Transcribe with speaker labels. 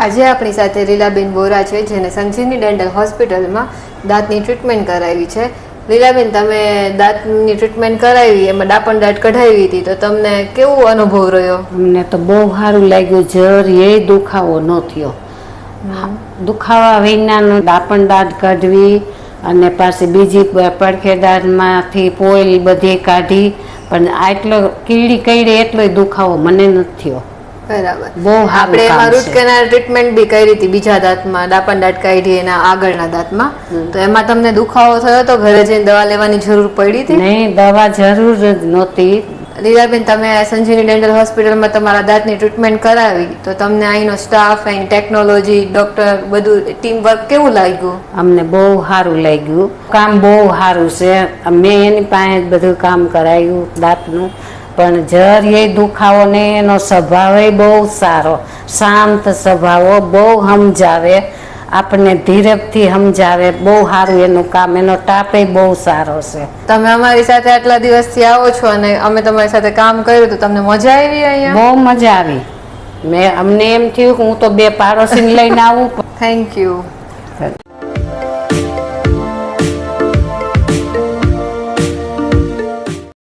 Speaker 1: આજે આપણી સાથે લીલાબેન બોરા છે, જેને સંજીવની ડેન્ટલ હોસ્પિટલમાં દાંતની ટ્રીટમેન્ટ કરાવી છે. લીલાબેન, તમે દાંતની ટ્રીટમેન્ટ કરાવી, એમાં ડાપણ દાંત કઢાવી હતી, તો તમને કેવો અનુભવ રહ્યો?
Speaker 2: અમને તો બહુ સારું લાગ્યું. જરીએ દુખાવો ન થયો. દુખાવા વિનાનું ડાપણ દાંત કાઢવી અને પાછી બીજી પડખે દાંતમાંથી પોલ બધી કાઢી, પણ આટલો કીડી કઈ એટલો દુખાવો મને નથી થયો.
Speaker 1: બરાબર.
Speaker 2: બહુ
Speaker 1: આપણે એમાં રૂટ કેનાલ ટ્રીટમેન્ટ બી કરી હતી બીજા દાંતમાં, ડાપણ દાંત કાઢી એના આગળના દાંતમાં. તો એમાં તમને દુખાવો થયો તો ઘરે જઈને દવા લેવાની જરૂર પડી હતી?
Speaker 2: નહીં, દવા જરૂર જ નહોતી.
Speaker 1: લીલાબેન, તમે સંજીવની ડેન્ટલ હોસ્પિટલમાં તમારા દાંતની ટ્રીટમેન્ટ કરાવી, તો તમને અહીંનો સ્ટાફ, અહીં ટેકનોલોજી, ડોક્ટર, બધું ટીમ વર્ક કેવું લાગ્યું?
Speaker 2: અમને બહુ સારું લાગ્યું. કામ બહુ સારું છે. મેં એની પાસે જ બધું કામ કરાવ્યું દાંતનું, પણ જરીએ દુખાવો ને એનો સ્વભાવ બહુ સારો, શાંત સ્વભાવ, બહુ સમજાવે આપણને, ધીરજથી સમજાવે. બહુ સારું એનું કામ, એનો ટાપે બહુ સારો છે.
Speaker 1: તમે અમારી સાથે આટલા દિવસથી આવો છો અને અમે તમારી સાથે કામ કર્યું, તો તમને મજા આવી અહીંયા?
Speaker 2: બહુ મજા આવી. અમને એમ થયું કે હું તો બે પાડોશીને લઈને આવું.
Speaker 1: Thank you.